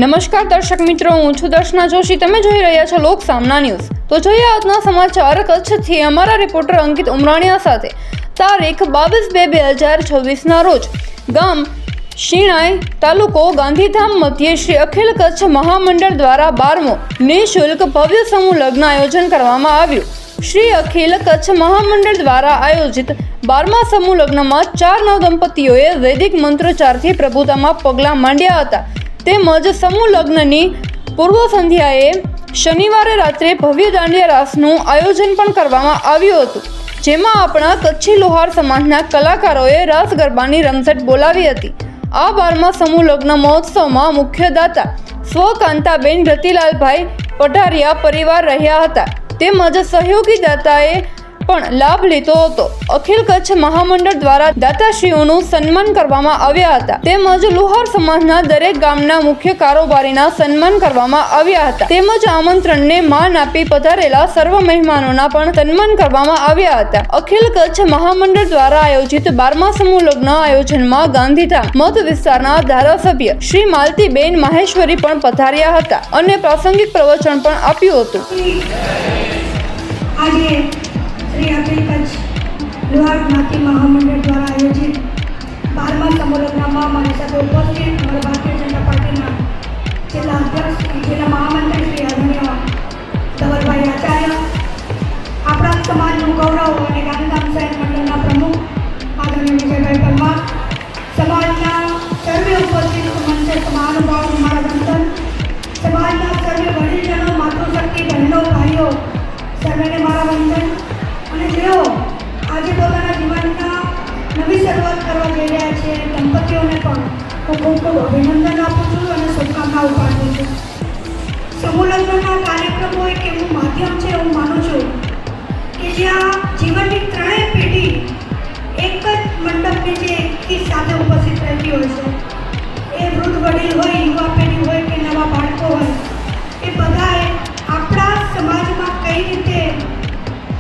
નમસ્કાર દર્શક મિત્રો, હું છું દર્શના જોશી. તમે જોઈ રહ્યા છો લોક સામના ન્યૂઝ. તો જોઈએ આજના સમાચાર. કચ્છથી અમારા રિપોર્ટર અંકિત ઉમરાણીયા સાથે. તારીખ 22/2/2026ના રોજ ગામ શિણાઈ, તાલુકો ગાંધીધામ મધ્યે શ્રી અખિલ કચ્છ મહામંડળ દ્વારા 12મો નિઃશુલ્ક ભવ્ય સમૂહ લગ્ન આયોજન કરવામાં આવ્યું. શ્રી અખિલ કચ્છ મહામંડળ દ્વારા આયોજિત 12મા સમૂહ લગ્નમાં 4 નવદંપતીઓએ વૈદિક મંત્રોચ્ચારથી પ્રભુતામાં પગલાં માંડ્યા હતા. તેમજ સમૂહ લગ્નની પૂર્વ સંધ્યાએ શનિવારે રાત્રે ભવ્ય દાંડિયા રાસનું આયોજન પણ કરવામાં આવ્યું હતું, જેમાં આપણા કચ્છી લોહાર સમાજના કલાકારોએ રાસ ગરબાની રમઝટ બોલાવી હતી. આ 12મા સમૂહ લગ્ન મહોત્સવમાં મુખ્ય દાતા સ્વ કાંતાબેન રતિલાલભાઈ પઢારિયા પરિવાર રહ્યા હતા, તેમજ સહયોગી દાતાએ પણ લાભ લીધો હતો. અખિલ કચ્છ મહામંડળ દ્વારા દાતાશ્રીઓનું સન્માન કરવામાં આવ્યા હતા, તેમજ લોહાર સમાજના દરેક ગામના મુખ્ય કારોબારીના સન્માન કરવામાં આવ્યા હતા, તેમજ આમંત્રણને માન આપી પધારેલા સર્વ મહેમાનોના પણ સન્માન કરવામાં આવ્યા હતા. અખિલ કચ્છ મહામંડળ દ્વારા આયોજિત 12મા સમૂહ લગ્ન આયોજનમાં ગાંધીધામ મત વિસ્તારના ધારાસભ્ય શ્રી માલતીબેન માહેશ્વરી પણ પધાર્યા હતા અને પ્રાસંગિક પ્રવચન પણ આપ્યું હતું. श्री अखिल कच्छ लोहार ज्ञाति महामंडल द्वारा आयोजित 12મા समूह लग्નમાં हमारे साथ उपस्थित हमारे भारतीय जनता पार्टी जिला अध्यक्ष जिला महामंत्री श्री आदरणीय धवलभाई आचार्य, अपना समाज गौरव और गांधीधाम शहर मंडल प्रमुख आदरणीय विजयभाई परमार, समाज सर्वे उपस्थित मंच महानुभाव हमारा वंदन, समाज सर्वे वडीलजनों, मातृशक्ति बहनों भाईओ सर्वेने मारा वंदन. અને જેઓ આજે પોતાના જીવનના નવી શરૂઆત કરવા જઈ રહ્યા છે દંપતીઓને પણ હું ખૂબ ખૂબ અભિનંદન આપું છું અને શુભકામનાઓ પાઠવું છું. સમૂહ લગ્નના કાર્યક્રમો એક એવું માધ્યમ છે, હું માનું છું કે જ્યાં જીવનની ત્રણેય પેઢી એક જ મંડપની જે એકી સાથે ઉપસ્થિત રહેતી હોય છે. એ વૃદ્ધ વડીલ હોય, યુવા પેઢી હોય કે નવા બાળકો હોય, એ બધાએ આપણા સમાજમાં કઈ રીતે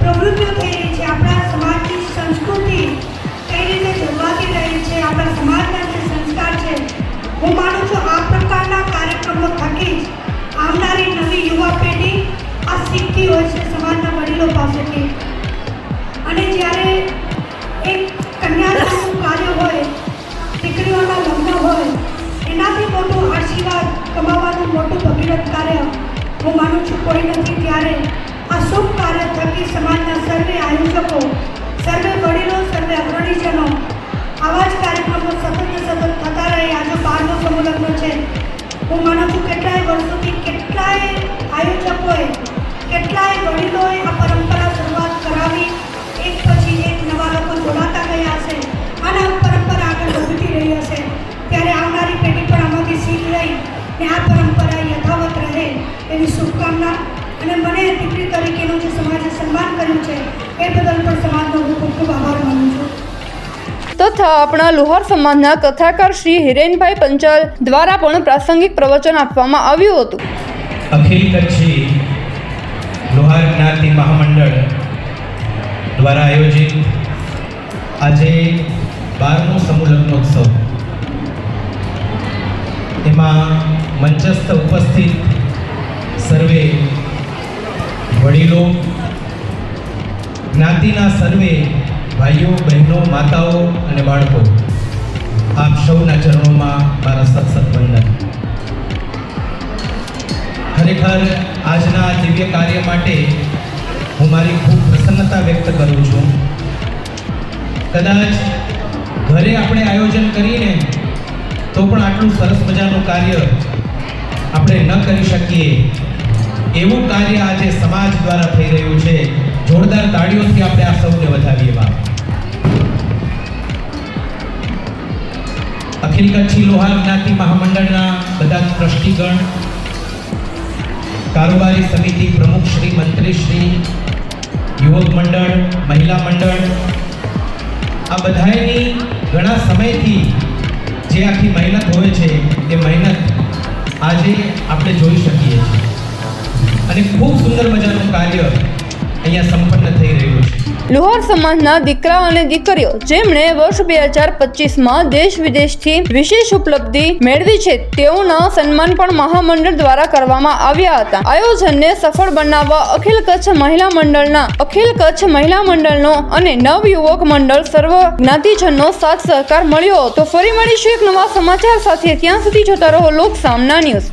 પ્રવૃત્તિઓ થઈ રહી છે, આપણા સમાજની સંસ્કૃતિ કઈ રીતે જળવાતી રહી છે, આપણા સમાજના જે સંસ્કાર છે, હું માનું છું આ પ્રકારના કાર્યક્રમો થકી જ આવનારી નવી યુવા પેઢી આ શીખતી હોય છે સમાજના વડીલો પાસેથી. અને જ્યારે એક કન્યાદાનનું કાર્ય હોય, દીકરીઓના લગ્ન હોય, એનાથી મોટું આશીર્વાદ કમાવાનું મોટું ભગીરથ કાર્ય હું માનું છું કોઈ નથી. ત્યારે આ શુભ કાર્ય થકી સમાજના સર્વે આયોજકો, સર્વે વડીલો, સર્વે અગ્રણીજનો આવા જ કાર્યક્રમો સતત થતા રહે. આજે 12મો સમૂહ લગ્ન છે. હું માનું છું કેટલાય વર્ષોથી કેટલાય આયોજકોએ, કેટલાય વડીલોએ આ પરંપરા શરૂઆત કરાવી. એક પછી એક નવા લોકો જોડાતા ગયા હશે અને આ પરંપરા આગળ વધતી રહી હશે. ત્યારે આવનારી પેઢી પણ આમાંથી શીખ લઈ ને આ પરંપરા યથાવત રહે એવી શુભકામના. અને મને દીકરી તરીકેનું જે સમાજે સન્માન કર્યું છે એ બદલ પણ સમાજનો હું ખૂબ ખૂબ આભાર માનું છું. તથા આપણા લોહાર સમાજના કથાકાર શ્રી હિરેનભાઈ પંચાલ દ્વારા પણ પ્રાસંગિક પ્રવચન આપવામાં આવ્યું હતું. અખિલ કચ્છી લોહાર જ્ઞાતિ મહામંડળ દ્વારા આયોજિત આજે 12મો સમૂહ લગ્નોત્સવ, એમાં મંચસ્થ ઉપસ્થિત સર્વે વડીલો, જ્ઞાતિના સર્વે ભાઈઓ, બહેનો, માતાઓ અને બાળકો, આપ સૌના ચરણોમાં મારા સત્સત વંદન. ખરેખર આજના દિવ્ય કાર્ય માટે હું મારી ખૂબ પ્રસન્નતા વ્યક્ત કરું છું. કદાચ ઘરે આપણે આયોજન કરીને તો પણ આટલું સરસ મજાનું કાર્ય આપણે ન કરી શકીએ, એવું કાર્ય આજે સમાજ દ્વારા થઈ રહ્યું છે. જોરદાર તાળીઓથી આપણે આ સૌને વધાવીએ. અખિલ કચ્છી લોહાર જ્ઞાતિ મહામંડળના બધા ટ્રસ્ટીગણ, કારોબારી સમિતિ પ્રમુખ શ્રી, મંત્રી શ્રી, યુવક મંડળ, મહિલા મંડળ, આ બધાની ઘણા સમયથી જે આખી મહેનત હોય છે એ મહેનત આજે આપણે જોઈ શકીએ છીએ અને ખૂબ સુંદર મજાનું કાર્ય અહીંયા સંપન્ન થઈ રહ્યું છે. લુહાર સમાજના દીકરા અને દીકરીઓ જેમણે વર્ષ 2025માં દેશ વિદેશથી વિશેષ ઉપલબ્ધિ મેળવી છે તેઓના સન્માન પણ મહામંડળ દ્વારા કરવામાં આવ્યા હતા. આયોજનને સફળ બનાવવા અખિલ કચ્છ મહિલા મંડળનો અને નવ યુવક મંડળ સર્વ જ્ઞાતિજનનો સાથ સહકાર મળ્યો હતો. ફરી મળીશું એક નવા સમાચાર સાથે. ત્યાં સુધી જોતા રહો લોક સામના ન્યૂઝ.